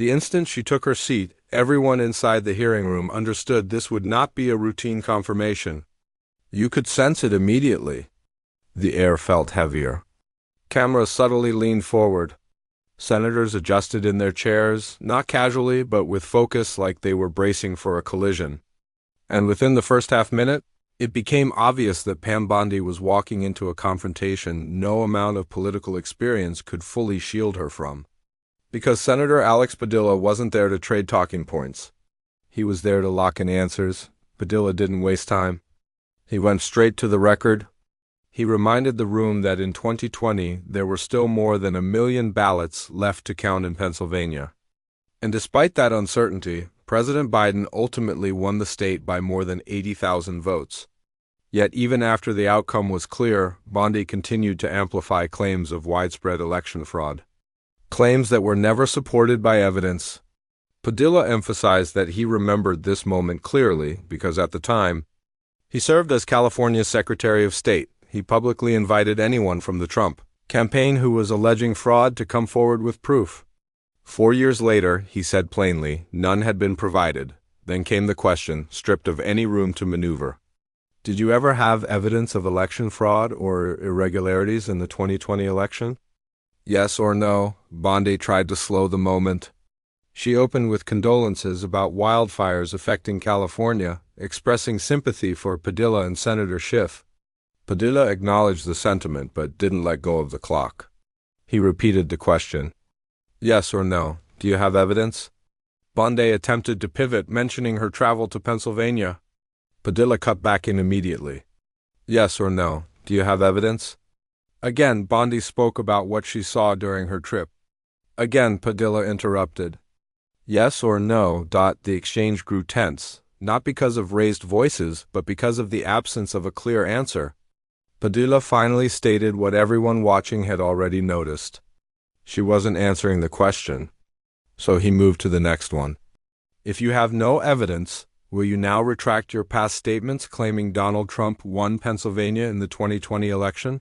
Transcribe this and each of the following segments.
The instant she took her seat, everyone inside the hearing room understood this would not be a routine confirmation. You could sense it immediately. The air felt heavier. Cameras subtly leaned forward. Senators adjusted in their chairs, not casually, but with focus like they were bracing for a collision. And within the first half-minute, it became obvious that Pam Bondi was walking into a confrontation no amount of political experience could fully shield her from. Because Senator Alex Padilla wasn't there to trade talking points. He was there to lock in answers. Padilla didn't waste time. He went straight to the record. He reminded the room that in 2020 there were still more than 1 million ballots left to count in Pennsylvania. And despite that uncertainty, President Biden ultimately won the state by more than 80,000 votes. Yet even after the outcome was clear, Bondi continued to amplify claims of widespread election fraud. Claims that were never supported by evidence. Padilla emphasized that he remembered this moment clearly because at the time, he served as California's Secretary of State. He publicly invited anyone from the Trump campaign who was alleging fraud to come forward with proof. 4 years later, he said plainly, none had been provided. Then came the question, stripped of any room to maneuver. Did you ever have evidence of election fraud or irregularities in the 2020 election? Yes or no? Bondi tried to slow the moment. She opened with condolences about wildfires affecting California, expressing sympathy for Padilla and Senator Schiff. Padilla acknowledged the sentiment but didn't let go of the clock. He repeated the question. Yes or no? Do you have evidence? Bondi attempted to pivot, mentioning her travel to Pennsylvania. Padilla cut back in immediately. Yes or no? Do you have evidence? Again, Bondi spoke about what she saw during her trip. Again, Padilla interrupted. Yes or no? The exchange grew tense, not because of raised voices, but because of the absence of a clear answer. Padilla finally stated what everyone watching had already noticed. She wasn't answering the question. So he moved to the next one. If you have no evidence, will you now retract your past statements claiming Donald Trump won Pennsylvania in the 2020 election?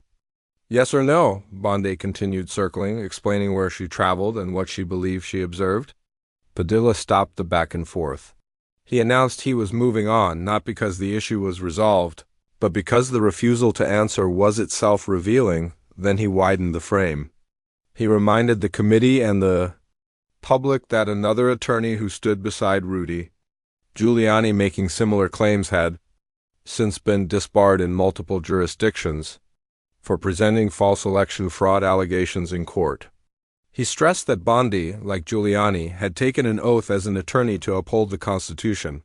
Yes or no? Bondi continued circling, explaining where she traveled and what she believed she observed. Padilla stopped the back and forth. He announced he was moving on, not because the issue was resolved, but because the refusal to answer was itself revealing. Then he widened the frame. He reminded the committee and the public that another attorney who stood beside Rudy Giuliani making similar claims had since been disbarred in multiple jurisdictions for presenting false election fraud allegations in court. He stressed that Bondi, like Giuliani, had taken an oath as an attorney to uphold the Constitution,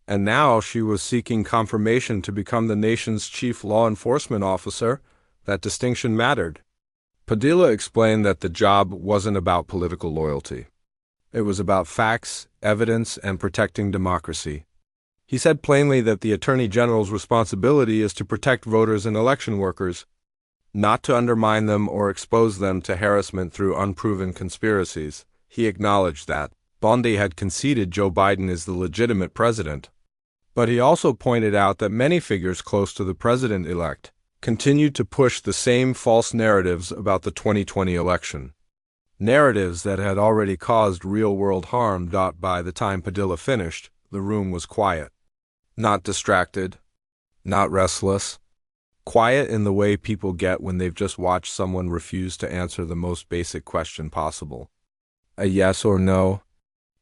and now she was seeking confirmation to become the nation's chief law enforcement officer. That distinction mattered. Padilla explained that the job wasn't about political loyalty. It was about facts, evidence, and protecting democracy. He said plainly that the Attorney General's responsibility is to protect voters and election workers, not to undermine them or expose them to harassment through unproven conspiracies. He acknowledged that Bondi had conceded Joe Biden is the legitimate president. But he also pointed out that many figures close to the president-elect continued to push the same false narratives about the 2020 election. Narratives that had already caused real-world harm. By the time Padilla finished, the room was quiet. Not distracted, not restless. Quiet in the way people get when they've just watched someone refuse to answer the most basic question possible. A yes or no?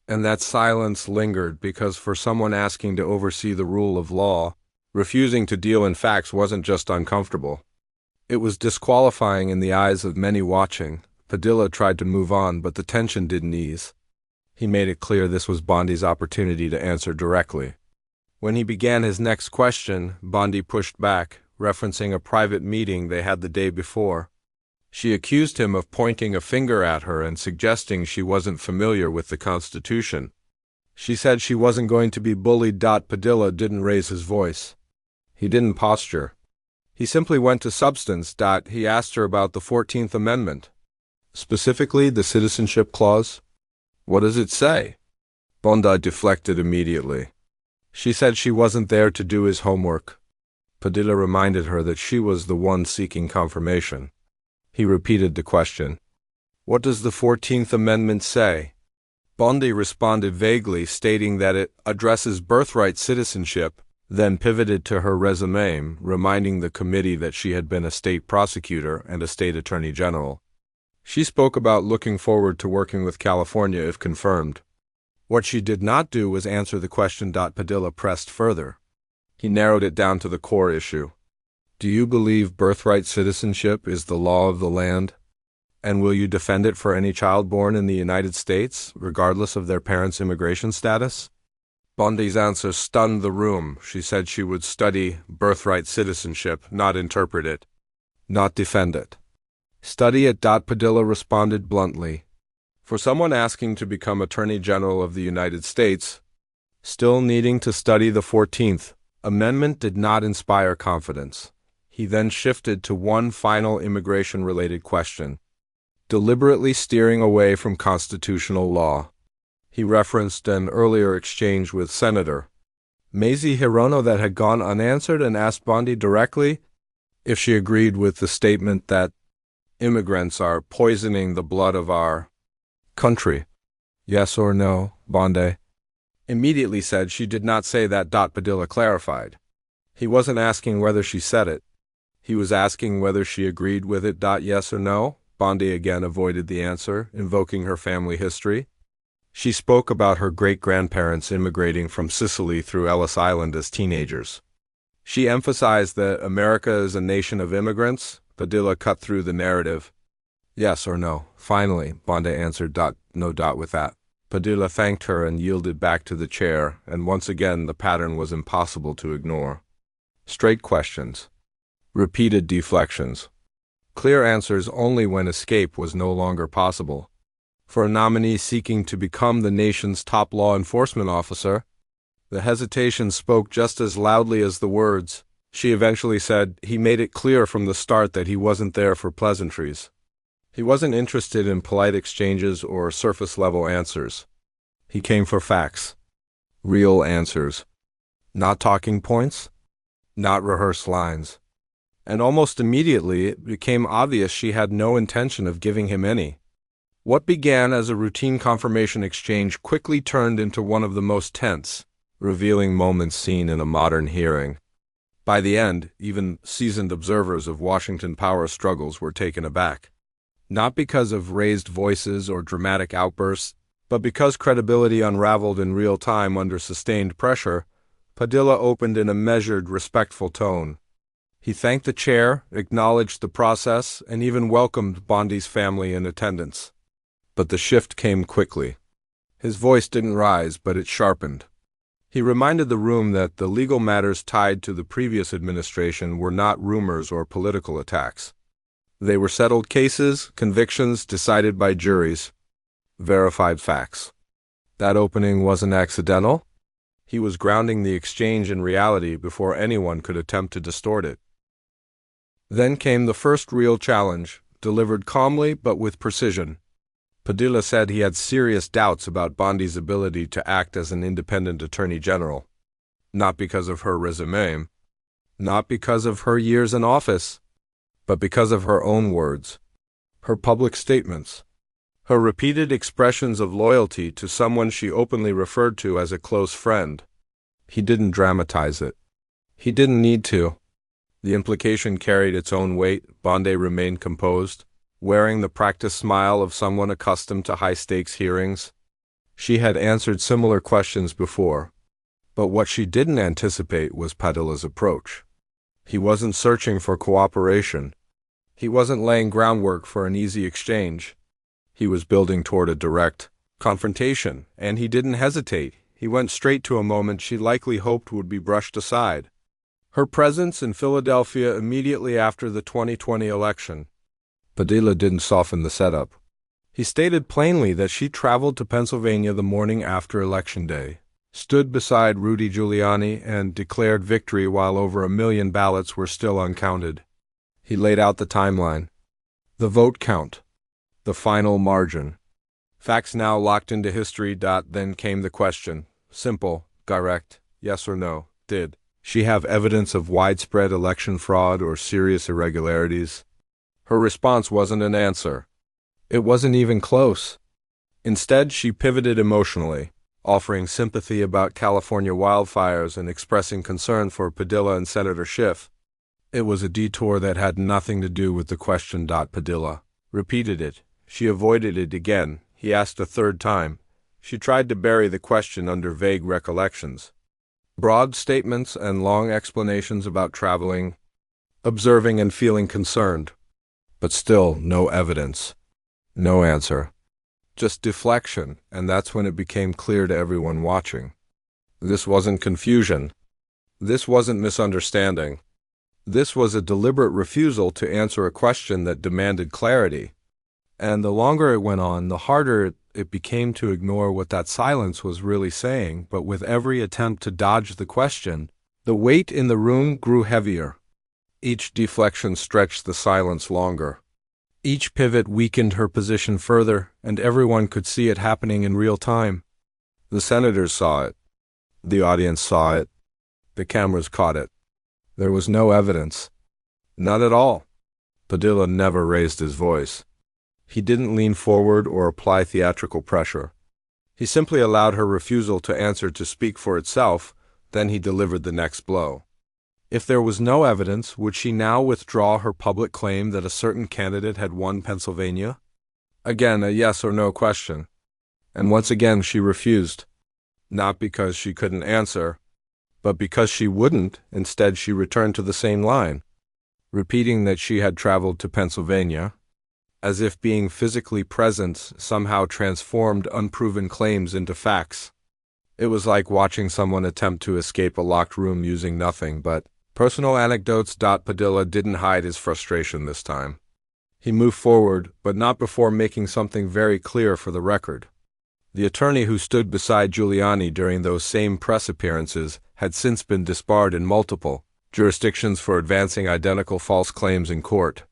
And that silence lingered because for someone asking to oversee the rule of law, refusing to deal in facts wasn't just uncomfortable. It was disqualifying in the eyes of many watching. Padilla tried to move on, but the tension didn't ease. He made it clear this was Bondi's opportunity to answer directly. When he began his next question, Bondi pushed back, referencing a private meeting they had the day before. She accused him of pointing a finger at her and suggesting she wasn't familiar with the Constitution. She said she wasn't going to be bullied. Padilla didn't raise his voice. He didn't posture. He simply went to substance. He asked her about the 14th Amendment. Specifically, the Citizenship Clause. What does it say? Bondi deflected immediately. She said she wasn't there to do his homework. Padilla reminded her that she was the one seeking confirmation. He repeated the question. What does the 14th Amendment say? Bondi responded vaguely, stating that it addresses birthright citizenship, then pivoted to her resume, reminding the committee that she had been a state prosecutor and a state attorney general. She spoke about looking forward to working with California if confirmed. What she did not do was answer the question. Padilla pressed further. He narrowed it down to the core issue. Do you believe birthright citizenship is the law of the land? And will you defend it for any child born in the United States, regardless of their parents' immigration status? Bondi's answer stunned the room. She said she would study birthright citizenship, not interpret it, not defend it. Study it. Padilla responded bluntly. For someone asking to become Attorney General of the United States, still needing to study the 14th Amendment did not inspire confidence. He then shifted to one final immigration-related question, deliberately steering away from constitutional law. He referenced an earlier exchange with Senator Mazie Hirono that had gone unanswered and asked Bondi directly if she agreed with the statement that immigrants are poisoning the blood of our country. Yes or no, Bondi immediately said she did not say that. Padilla clarified. He wasn't asking whether she said it. He was asking whether she agreed with it. Yes or no? Bondi again avoided the answer, invoking her family history. She spoke about her great-grandparents immigrating from Sicily through Ellis Island as teenagers. She emphasized that America is a nation of immigrants. Padilla cut through the narrative. Yes or no? Finally, Bondi answered. No. With that. Padilla thanked her and yielded back to the chair, and once again the pattern was impossible to ignore. Straight questions. Repeated deflections. Clear answers only when escape was no longer possible. For a nominee seeking to become the nation's top law enforcement officer, the hesitation spoke just as loudly as the words. She eventually said he made it clear from the start that he wasn't there for pleasantries. He wasn't interested in polite exchanges or surface-level answers. He came for facts. Real answers. Not talking points. Not rehearsed lines. And almost immediately it became obvious she had no intention of giving him any. What began as a routine confirmation exchange quickly turned into one of the most tense, revealing moments seen in a modern hearing. By the end, even seasoned observers of Washington power struggles were taken aback. Not because of raised voices or dramatic outbursts, but because credibility unraveled in real time under sustained pressure. Padilla opened in a measured, respectful tone. He thanked the chair, acknowledged the process, and even welcomed Bondi's family in attendance. But the shift came quickly. His voice didn't rise, but it sharpened. He reminded the room that the legal matters tied to the previous administration were not rumors or political attacks. They were settled cases, convictions decided by juries, verified facts. That opening wasn't accidental. He was grounding the exchange in reality before anyone could attempt to distort it. Then came the first real challenge, delivered calmly but with precision. Padilla said he had serious doubts about Bondi's ability to act as an independent attorney general. Not because of her resume, not because of her years in office, but because of her own words, her public statements, her repeated expressions of loyalty to someone she openly referred to as a close friend. He didn't dramatize it. He didn't need to. The implication carried its own weight. Bondi remained composed, wearing the practiced smile of someone accustomed to high-stakes hearings. She had answered similar questions before, but what she didn't anticipate was Padilla's approach. He wasn't searching for cooperation. He wasn't laying groundwork for an easy exchange. He was building toward a direct confrontation, and he didn't hesitate. He went straight to a moment she likely hoped would be brushed aside. Her presence in Philadelphia immediately after the 2020 election. Padilla didn't soften the setup. He stated plainly that she traveled to Pennsylvania the morning after Election Day, stood beside Rudy Giuliani, and declared victory while over 1 million ballots were still uncounted. He laid out the timeline. The vote count. The final margin. Facts now locked into history. Then came the question. Simple, direct, yes or no. Did she have evidence of widespread election fraud or serious irregularities? Her response wasn't an answer. It wasn't even close. Instead, she pivoted emotionally, offering sympathy about California wildfires and expressing concern for Padilla and Senator Schiff. It was a detour that had nothing to do with the question. Padilla repeated it. She avoided it again. He asked a third time. She tried to bury the question under vague recollections. Broad statements and long explanations about traveling, observing and feeling concerned. But still no evidence. No answer. Just deflection, and that's when it became clear to everyone watching. This wasn't confusion. This wasn't misunderstanding. This was a deliberate refusal to answer a question that demanded clarity. And the longer it went on, the harder it became to ignore what that silence was really saying, but with every attempt to dodge the question, the weight in the room grew heavier. Each deflection stretched the silence longer. Each pivot weakened her position further, and everyone could see it happening in real time. The senators saw it. The audience saw it. The cameras caught it. There was no evidence. Not at all. Padilla never raised his voice. He didn't lean forward or apply theatrical pressure. He simply allowed her refusal to answer to speak for itself, then he delivered the next blow. If there was no evidence, would she now withdraw her public claim that a certain candidate had won Pennsylvania? Again, a yes or no question. And once again she refused. Not because she couldn't answer, but because she wouldn't. Instead, she returned to the same line, repeating that she had traveled to Pennsylvania, as if being physically present somehow transformed unproven claims into facts. It was like watching someone attempt to escape a locked room using nothing but personal anecdotes. Padilla didn't hide his frustration this time. He moved forward, but not before making something very clear for the record. The attorney who stood beside Giuliani during those same press appearances had since been disbarred in multiple jurisdictions for advancing identical false claims in court.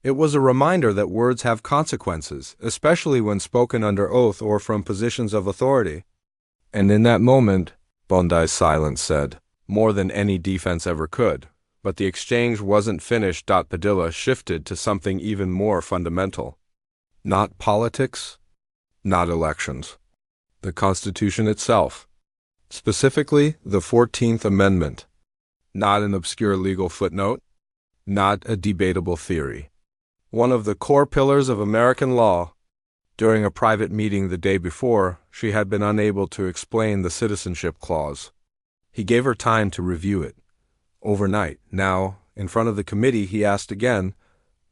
It was a reminder that words have consequences, especially when spoken under oath or from positions of authority. And in that moment, Bondi's silence said more than any defense ever could. But the exchange wasn't finished. Padilla shifted to something even more fundamental. Not politics, not elections. The Constitution itself. Specifically, the 14th Amendment. Not an obscure legal footnote. Not a debatable theory. One of the core pillars of American law. During a private meeting the day before, she had been unable to explain the Citizenship Clause. He gave her time to review it. Overnight, now, in front of the committee, he asked again,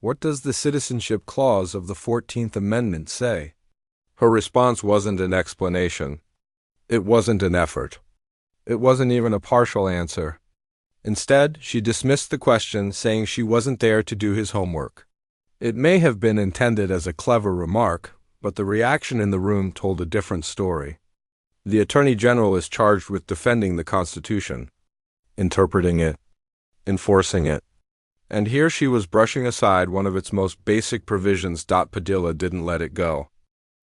"What does the Citizenship Clause of the 14th Amendment say?" Her response wasn't an explanation. It wasn't an effort. It wasn't even a partial answer. Instead, she dismissed the question, saying she wasn't there to do his homework. It may have been intended as a clever remark, but the reaction in the room told a different story. The Attorney General is charged with defending the Constitution, interpreting it, enforcing it. And here she was brushing aside one of its most basic provisions. Padilla didn't let it go.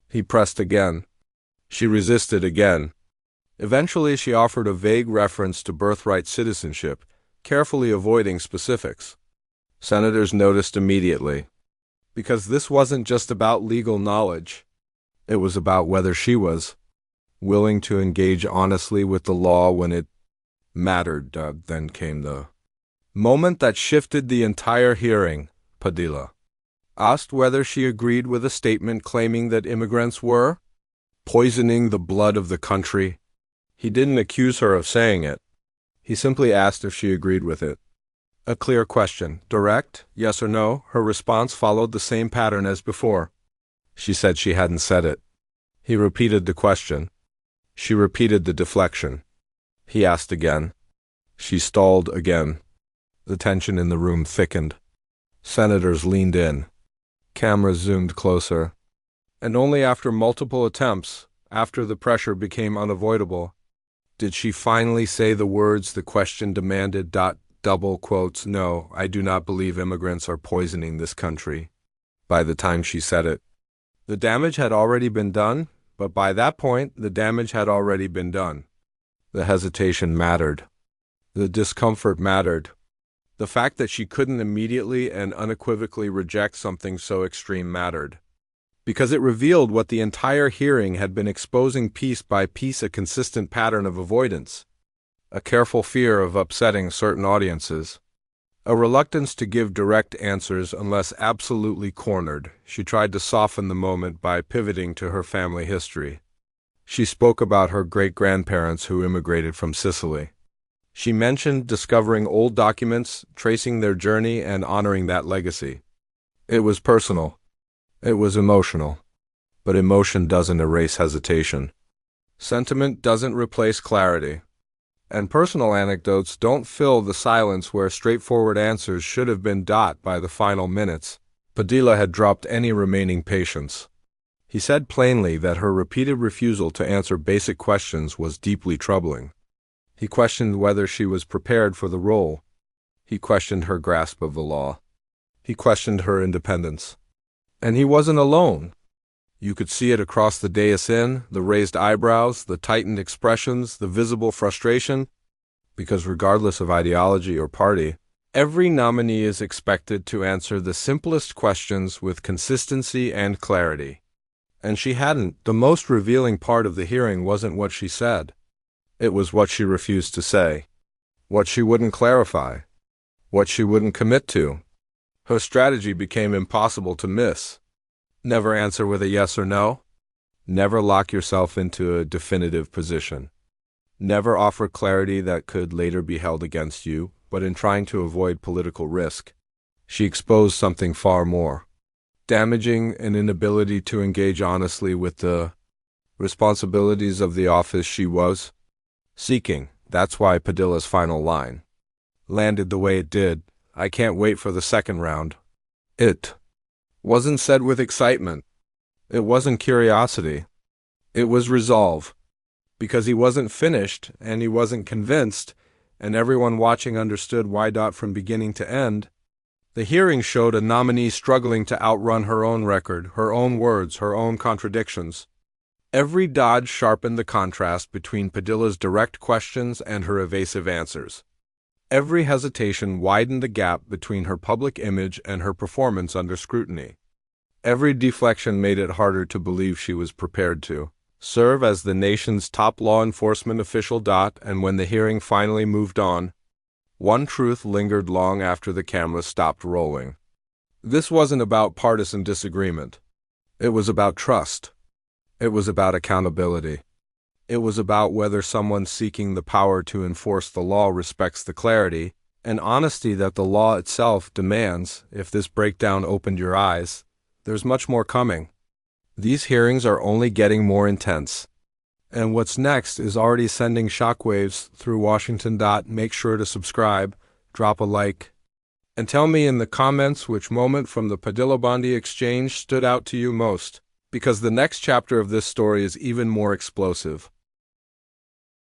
He pressed again. She resisted again. Eventually, she offered a vague reference to birthright citizenship, carefully avoiding specifics. Senators noticed immediately. Because this wasn't just about legal knowledge. It was about whether she was willing to engage honestly with the law when it mattered. Then came the moment that shifted the entire hearing. Padilla asked whether she agreed with a statement claiming that immigrants were poisoning the blood of the country. He didn't accuse her of saying it. He simply asked if she agreed with it. A clear question, direct, yes or no. Her response followed the same pattern as before. She said she hadn't said it. He repeated the question. She repeated the deflection. He asked again. She stalled again. The tension in the room thickened. Senators leaned in. Cameras zoomed closer. And only after multiple attempts, after the pressure became unavoidable, did she finally say the words the question demanded. Double quotes, "No, I do not believe immigrants are poisoning this country." By the time she said it, the damage had already been done, but by that point, the damage had already been done. The hesitation mattered. The discomfort mattered. The fact that she couldn't immediately and unequivocally reject something so extreme mattered. because it revealed what the entire hearing had been exposing piece by piece, a consistent pattern of avoidance, a careful fear of upsetting certain audiences, a reluctance to give direct answers unless absolutely cornered. She tried to soften the moment by pivoting to her family history. She spoke about her great-grandparents who immigrated from Sicily. She mentioned discovering old documents, tracing their journey, and honoring that legacy. It was personal. It was emotional. But emotion doesn't erase hesitation. Sentiment doesn't replace clarity. And personal anecdotes don't fill the silence where straightforward answers should have been by the final minutes. Padilla had dropped any remaining patience. He said plainly that her repeated refusal to answer basic questions was deeply troubling. He questioned whether she was prepared for the role. He questioned her grasp of the law. He questioned her independence. And he wasn't alone. You could see it across the dais, the raised eyebrows, the tightened expressions, the visible frustration, because regardless of ideology or party, every nominee is expected to answer the simplest questions with consistency and clarity. And she hadn't. The most revealing part of the hearing wasn't what she said. It was what she refused to say, what she wouldn't clarify, what she wouldn't commit to. Her strategy became impossible to miss. Never answer with a yes or no. Never lock yourself into a definitive position. Never offer clarity that could later be held against you, but in trying to avoid political risk, she exposed something far more damaging: an inability to engage honestly with the responsibilities of the office she was seeking. That's why Padilla's final line landed the way it did. "I can't wait for the second round." It wasn't said with excitement. It wasn't curiosity. It was resolve. Because he wasn't finished, and he wasn't convinced, and everyone watching understood why. From beginning to end, the hearing showed a nominee struggling to outrun her own record, her own words, her own contradictions. Every dodge sharpened the contrast between Padilla's direct questions and her evasive answers. Every hesitation widened the gap between her public image and her performance under scrutiny. Every deflection made it harder to believe she was prepared to serve as the nation's top law enforcement official. And when the hearing finally moved on, one truth lingered long after the camera stopped rolling. This wasn't about partisan disagreement. It was about trust. It was about accountability. It was about whether someone seeking the power to enforce the law respects the clarity and honesty that the law itself demands. If this breakdown opened your eyes, there's much more coming. These hearings are only getting more intense. And what's next is already sending shockwaves through Washington. Make sure to subscribe, drop a like, and tell me in the comments which moment from the Padilla Bondi exchange stood out to you most, because the next chapter of this story is even more explosive.